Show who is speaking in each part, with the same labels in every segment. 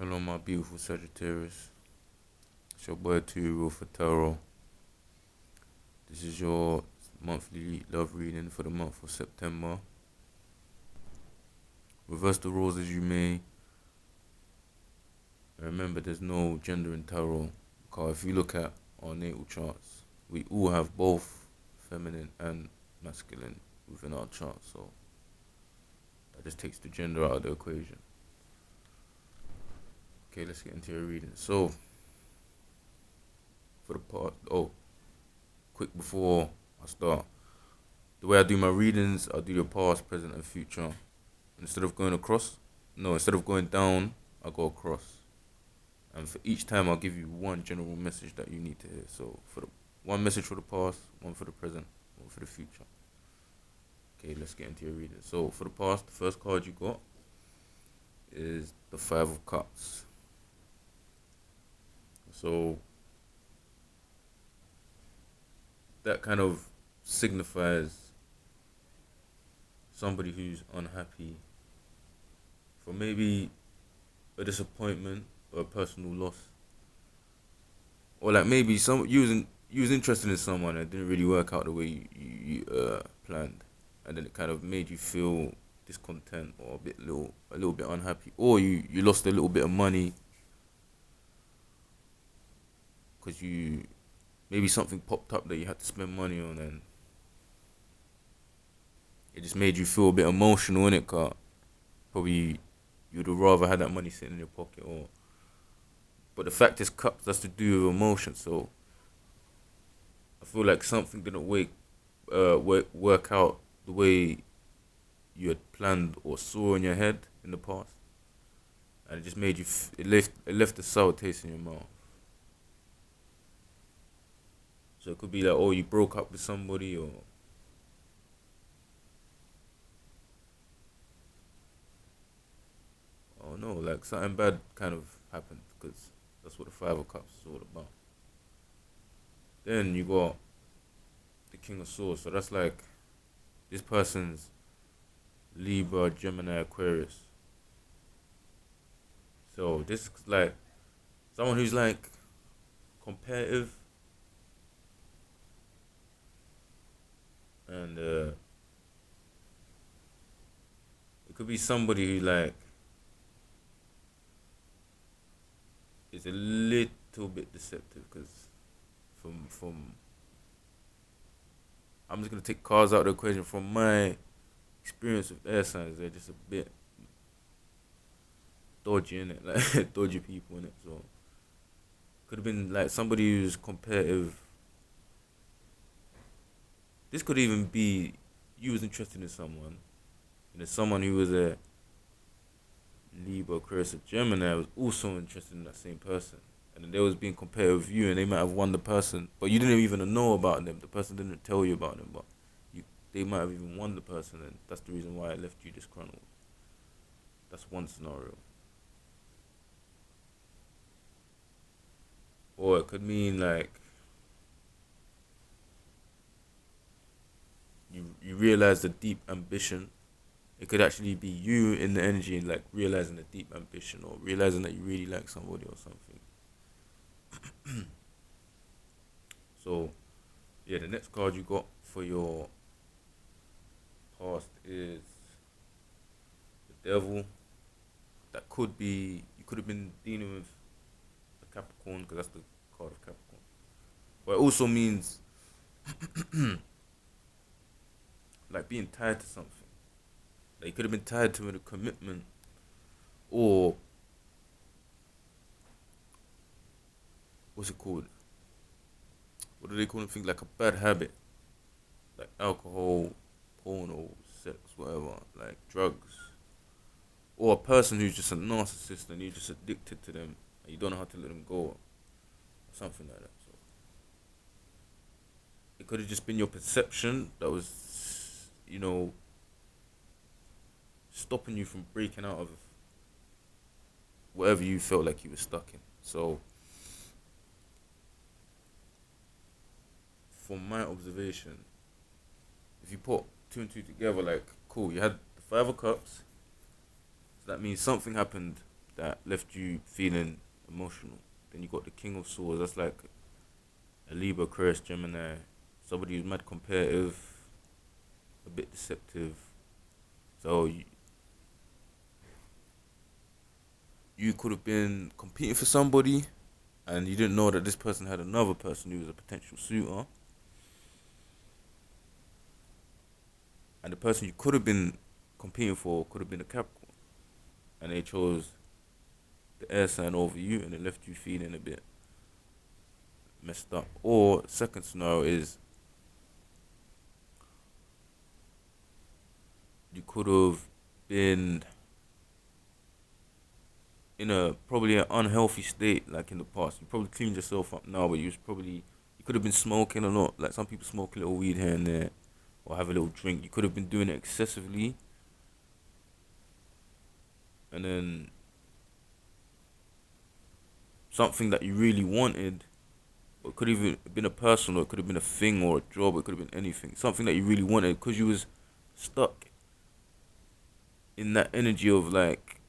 Speaker 1: Hello, my beautiful Sagittarius. It's your boy 2 for Tarot. This is your monthly love reading for the month of September. Reverse the roles as you may. And remember, there's no gender in tarot. Because if you look at our natal charts, we all have both feminine and masculine within our chart. So that just takes the gender out of the equation. Okay, let's get into your reading. So, for the part, quick before I start, the way I do my readings, I'll do your past, present, and future. Instead of going across, no, instead of going down, I go across. And for each time, I'll give you one general message that you need to hear. So, for the one message for the past, one for the present, one for the future. Okay, let's get into your reading. So, for the past, the first card you got is the Five of Cups. So, that kind of signifies somebody who's unhappy for maybe a disappointment or a personal loss, or like maybe you was interested in someone and it didn't really work out the way you planned, and then it kind of made you feel discontent or a little bit unhappy, or you lost a little bit of money because you maybe something popped up that you had to spend money on, and it just made you feel a bit emotional in it. Cause probably you'd have rather had that money sitting in your pocket, or but the fact is, cups that's to do with emotion. So I feel like something didn't work out the way you had planned or saw in your head in the past, and it just made you it left a sour taste in your mouth. So it could be like, oh, you broke up with somebody, or oh no, like something bad kind of happened, because that's what the Five of Cups is all about. Then you got the King of Swords, so that's like this person's Libra, Gemini, Aquarius. So this is like someone who's like competitive, and it could be somebody who like is a little bit deceptive, because from I'm just gonna take cards out of the equation. From my experience with air signs, they're just a bit dodgy in it, like dodgy people in it. So could have been like somebody who's competitive. This could even be you was interested in someone, and then someone who was a Libra, Aquarius, or Gemini was also interested in that same person. And then they was being compared with you, and they might have won the person, but you didn't even know about them. The person didn't tell you about them, but they might have even won the person, and that's the reason why I left you disgruntled. That's one scenario. Or it could mean like you realize the deep ambition. It could actually be you in the energy, and like realizing the deep ambition, or realizing that you really like somebody or something. So, yeah, the next card you got for your past is the Devil. That could be, you could have been dealing with a Capricorn, because that's the card of Capricorn. But it also means like being tied to something. Like you could have been tied to a commitment, or what's it called? What do they call it? Things like a bad habit, like alcohol, porno, sex, whatever, like drugs, or a person who's just a narcissist and you're just addicted to them and you don't know how to let them go, or something like that. So it could have just been your perception that was, stopping you from breaking out of whatever you felt like you were stuck in. So, from my observation, if you put two and two together, like, cool, you had the Five of Cups, so that means something happened that left you feeling emotional. Then you got the King of Swords. That's like a Libra, Aquarius, Gemini. Somebody who's mad competitive, a bit deceptive. So you could have been competing for somebody, and you didn't know that this person had another person who was a potential suitor. And the person you could have been competing for could have been a Capricorn, and they chose the air sign over you, and it left you feeling a bit messed up. Or second scenario is you could have been in a probably an unhealthy state like in the past. You probably cleaned yourself up now, but you could have been smoking a lot. Like some people smoke a little weed here and there, or have a little drink. You could have been doing it excessively, and then something that you really wanted, or it could have even been a person, or it could have been a thing, or a job, or it could have been anything. Something that you really wanted because you was stuck in that energy of like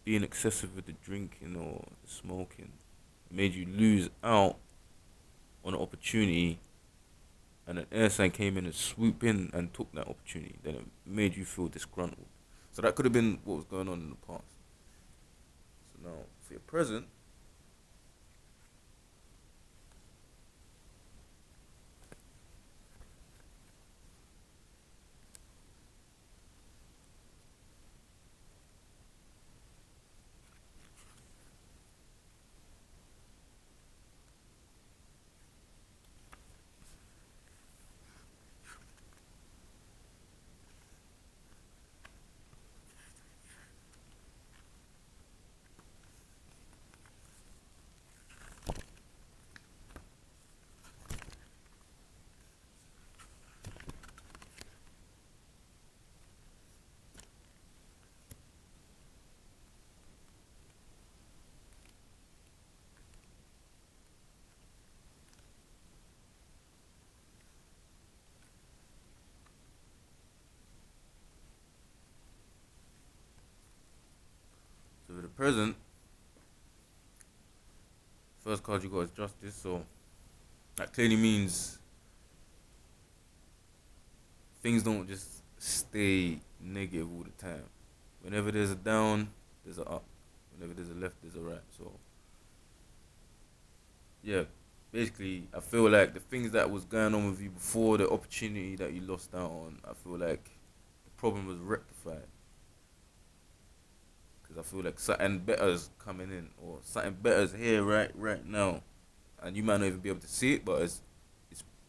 Speaker 1: being excessive with the drinking or the smoking. It made you lose out on an opportunity, and an air sign came in and swooped in and took that opportunity. Then it made you feel disgruntled. So that could have been what was going on in the past. So now for your present, so for the present, first card you got is Justice. So that clearly means things don't just stay negative all the time. Whenever there's a down, there's a up. Whenever there's a left, there's a right. So yeah, basically, I feel like the things that was going on with you before, the opportunity that you lost out on, I feel like the problem was rectified. Because I feel like something better is coming in, or something better is here right now, and you might not even be able to see it, but it's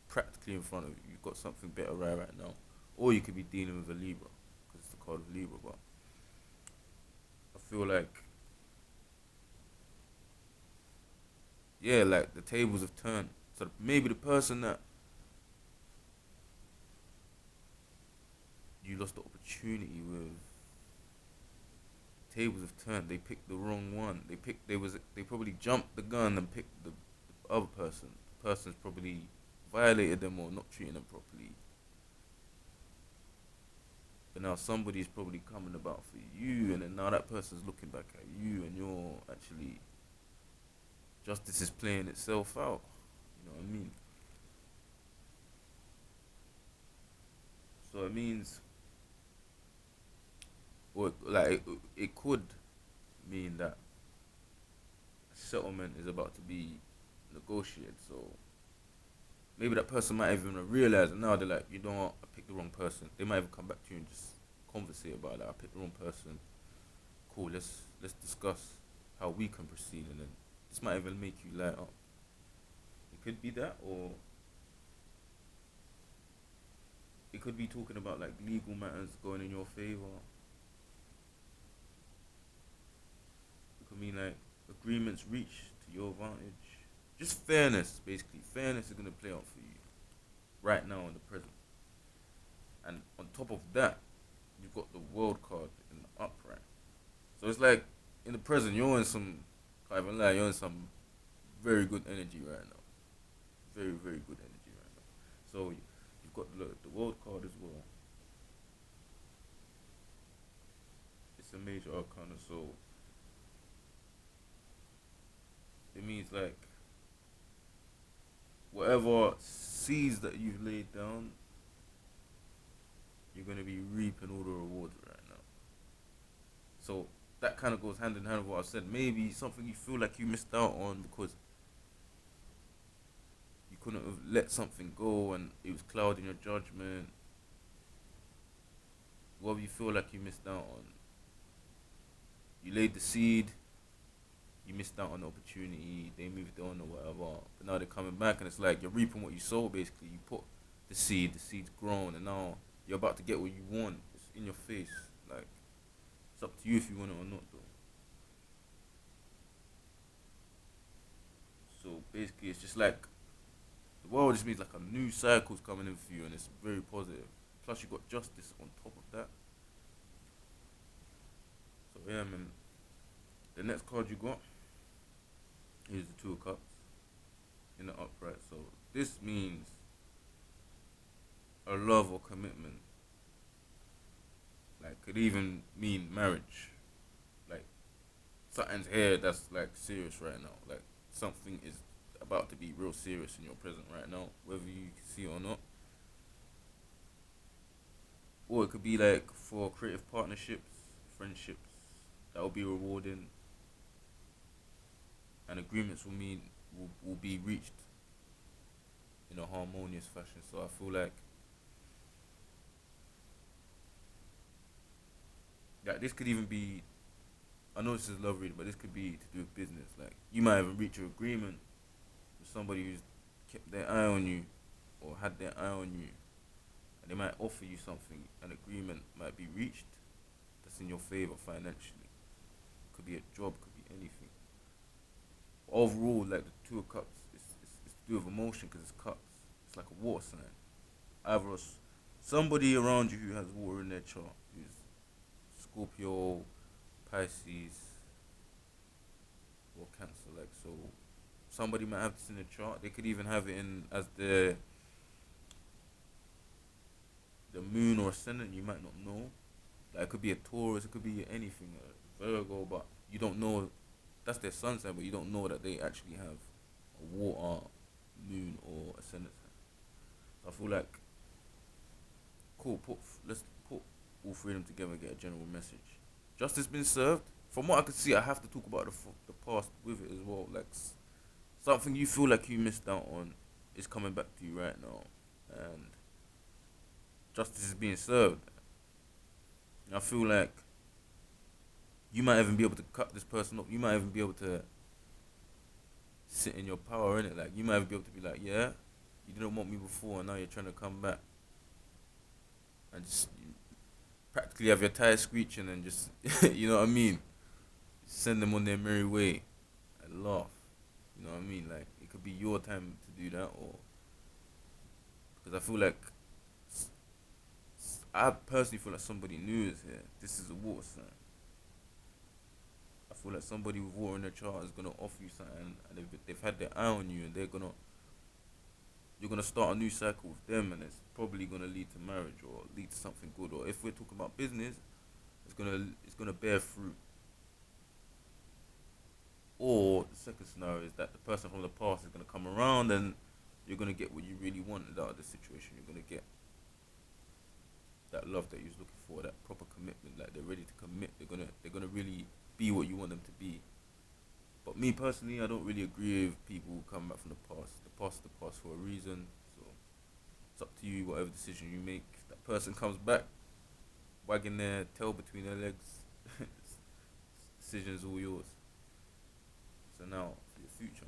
Speaker 1: practically in front of you. You've got something better right now, or you could be dealing with a Libra, because it's the card of Libra. But I feel like, yeah, like the tables have turned. So maybe the person that you lost the opportunity with, tables have turned. They picked the wrong one. They probably jumped the gun and picked the other person. The person's probably violated them or not treating them properly. But now somebody's probably coming about for you, and then now that person's looking back at you, and you're actually, justice is playing itself out. You know what I mean? So it means, or like it could mean that a settlement is about to be negotiated. So maybe that person might even realize it now. They're like, you know what, I picked the wrong person. They might even come back to you and just conversate about it. I picked the wrong person. Cool, let's discuss how we can proceed, and then this might even make you light up. It could be that, or it could be talking about like legal matters going in your favor. It could mean like agreements reached to your advantage. Just fairness, basically. Fairness is gonna play out for you right now in the present. And on top of that, you've got the world card in the upright. So it's like in the present, you're in some, can't even lie, you're in some very good energy right now. Very, very good energy right now. So you've got the world card as well. it's a major arcana, so it means like whatever seeds that you've laid down, you're gonna be reaping all the rewards right now. So that kind of goes hand in hand with what I said. Maybe something you feel like you missed out on because you couldn't have let something go and it was clouding your judgment. What you feel like you missed out on? You laid the seed, you missed out on the opportunity, they moved on or whatever. But now they're coming back and it's like you're reaping what you sowed basically. You put the seed's grown and now you're about to get what you want. It's in your face. Like it's up to you if you want it or not though. So basically it's just like the world just means like a new cycle's coming in for you and it's very positive. Plus you got justice on top of that. So yeah man. The next card you got is the Two of Cups in the upright. So this means a love or commitment. Like could even mean marriage. Like something's here that's like serious right now. Like something is about to be real serious in your present right now, whether you can see it or not. Or it could be like for creative partnerships, friendships that will be rewarding, and agreements will be reached in a harmonious fashion. So I feel like that this could even be. I know this is love reading, but this could be to do with business. Like you might even reach an agreement with somebody who's kept their eye on you or had their eye on you, and they might offer you something. An agreement might be reached that's in your favor financially. Could be a job, could be anything. Overall, like the Two of Cups, it's to do with emotion because it's cups. It's like a water sign. Either somebody around you who has water in their chart, who's Scorpio, Pisces, or Cancer. Like so, somebody might have this in the chart. They could even have it in as the moon or ascendant. You might not know. Like it could be a Taurus. It could be anything, a Virgo, but you don't know. That's their sun sign, but you don't know that they actually have a water, moon, or ascendant sign. So I feel like cool. Let's put all three of them together and get a general message. Justice been served. From what I can see, I have to talk about the past with it as well. Like something you feel like you missed out on is coming back to you right now, and justice is being served. And I feel like you might even be able to cut this person up. You might even be able to sit in your power in it. Like you might even be able to be like, yeah, you didn't want me before, and now you're trying to come back and just practically have your tires screeching and just you know what I mean. Send them on their merry way and laugh. You know what I mean? Like it could be your time to do that, or because I feel like I personally feel like somebody new is here. This is a water sign. I feel like somebody with water in their chart is gonna offer you something, and they've had their eye on you, and you're gonna start a new cycle with them, and it's probably gonna lead to marriage or lead to something good. Or if we're talking about business, it's gonna bear fruit. Or the second scenario is that the person from the past is gonna come around, and you're gonna get what you really wanted out of the situation. You're gonna get that love that you was looking for, that proper commitment. Like they're ready to commit. They're gonna really be what you want them to be. But me personally, I don't really agree with people who come back from the past. The past is the past for a reason. So it's up to you, whatever decision you make. If that person comes back, wagging their tail between their legs, decision's all yours. So now for your future.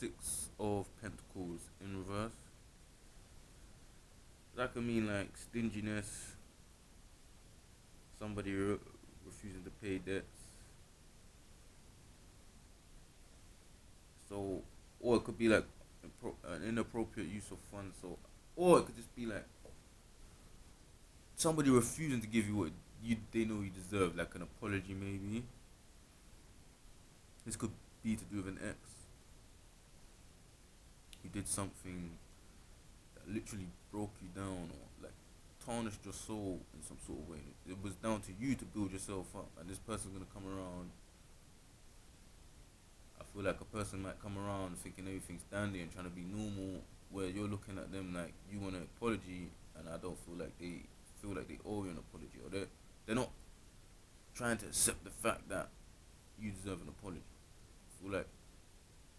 Speaker 1: Six of Pentacles in reverse. That could mean like stinginess, somebody refusing to pay debts. So, or it could be like an inappropriate use of funds. So, or it could just be like somebody refusing to give you what they know you deserve, like an apology maybe. This could be to do with an ex who did something that literally broke you down or like tarnished your soul in some sort of way. It was down to you to build yourself up, and this person's gonna come around. I feel like a person might come around thinking everything's dandy and trying to be normal, where you're looking at them like you want an apology, and I don't feel like they owe you an apology, or they're not trying to accept the fact that you deserve an apology. I feel like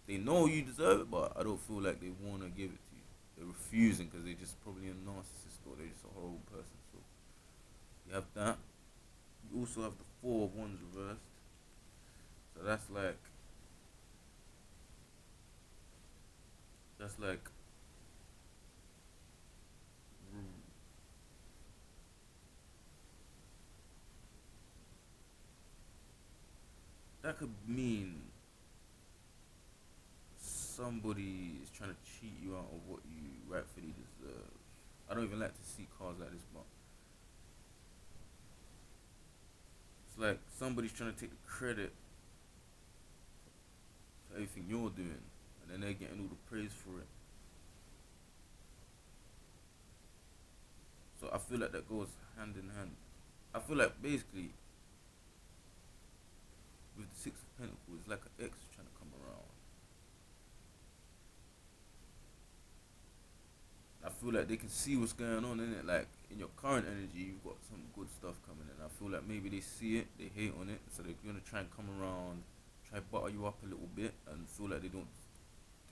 Speaker 1: they know you deserve it, but I don't feel like they want to give it to you. They're refusing because they're just probably a narcissist or they're just a horrible person. So you have that. You also have the Four of Wands reversed. So that's like that could mean somebody is trying to cheat you out of what you rightfully deserve. I don't even like to see cards like this, but it's like somebody's trying to take the credit for everything you're doing, and then they're getting all the praise for it. So I feel like that goes hand in hand. I feel like basically with the Six of Pentacles, it's like an ex trying to come around. I feel like they can see what's going on in it. Like in your current energy, you've got some good stuff coming in. I feel like maybe they see it, they hate on it, so they're gonna try and come around, try to butter you up a little bit, and feel like they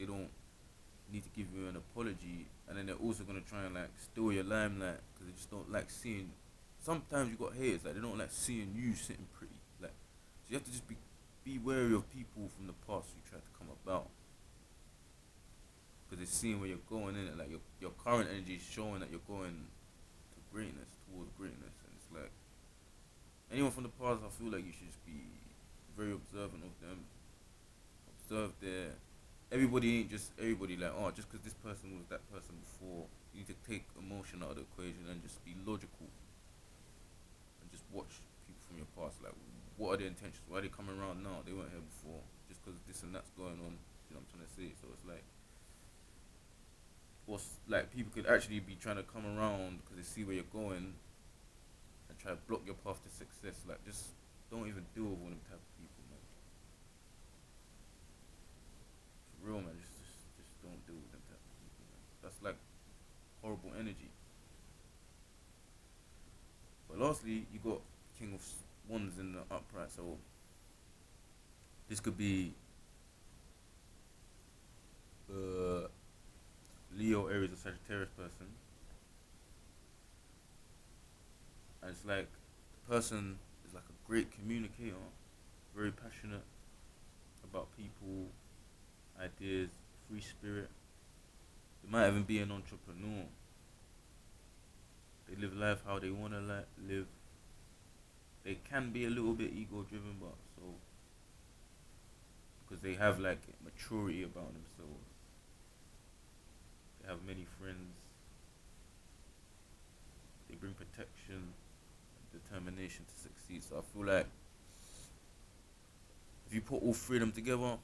Speaker 1: don't need to give you an apology, and then they're also gonna try and like steal your limelight because they just don't like seeing. Sometimes you got haters like they don't like seeing you sitting pretty. Like so you have to just be wary of people from the past who try to come about because they're seeing where you're going in it. Like your current energy is showing that you're going to greatness, towards greatness, and it's like anyone from the past. I feel like you should just be very observant of them. Observe their everybody ain't just everybody like oh just because this person was that person before. You need to take emotion out of the equation and just be logical and just watch people from your past. Like what are their intentions? Why are they coming around now? They weren't here before. Just because this and that's going on. You know what I'm trying to say? So it's like what's like people could actually be trying to come around because they see where you're going and try to block your path to success. Like just don't even deal with one of them type of people, man. For real, man. Just don't deal with them type of people, man. That's like horrible energy. But lastly, you got King of Wands in the upright, so this could be uh, Leo, Aries, or Sagittarius person, and it's like the person is like a great communicator, very passionate about people, ideas, free spirit. They might even be an entrepreneur. They live life how they wanna live. They can be a little bit ego driven, but so because they have like maturity about themselves. They have many friends. They bring protection, and determination to succeed. So I feel like if you put all three of them together,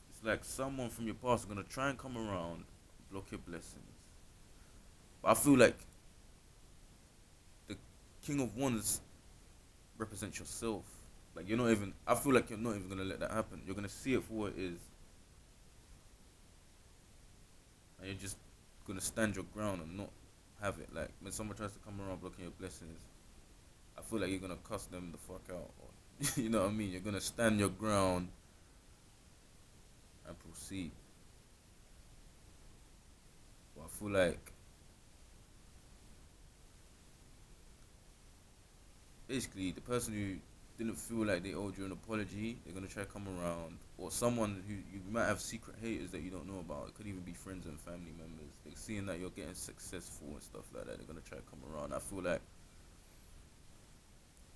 Speaker 1: it's like someone from your past is gonna try and come around, block your blessings. But I feel like the King of Wands represents yourself. Like you're not even. I feel like you're not even gonna let that happen. You're gonna see it for what it is, and you're just gonna stand your ground and not have it. Like when someone tries to come around blocking your blessings, I feel like you're gonna cuss them the fuck out. Or, you know what I mean? You're gonna stand your ground and proceed. But I feel like basically the person who didn't feel like they owed you an apology, they're gonna try to come around. Or someone who you might have secret haters that you don't know about. It could even be friends and family members. They're seeing that you're getting successful and stuff like that. They're gonna try to come around. I feel like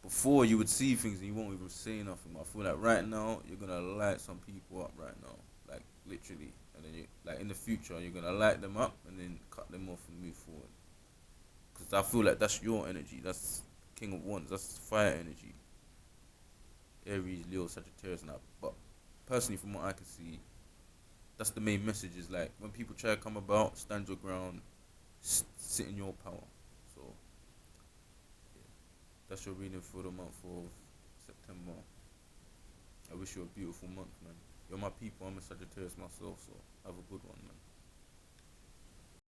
Speaker 1: before you would see things and you won't even say nothing. I feel like right now you're gonna light some people up right now, like literally, and then you like in the future you're gonna light them up and then cut them off and move forward. Because I feel like that's your energy. That's King of Wands. That's fire energy. Aries, Leo, Sagittarius, and that. But personally, from what I can see, that's the main message. Is like when people try to come about, stand your ground, sit in your power. So yeah, that's your reading for the month of September. I wish you a beautiful month, man. You're my people. I'm a Sagittarius myself, so have a good one, man.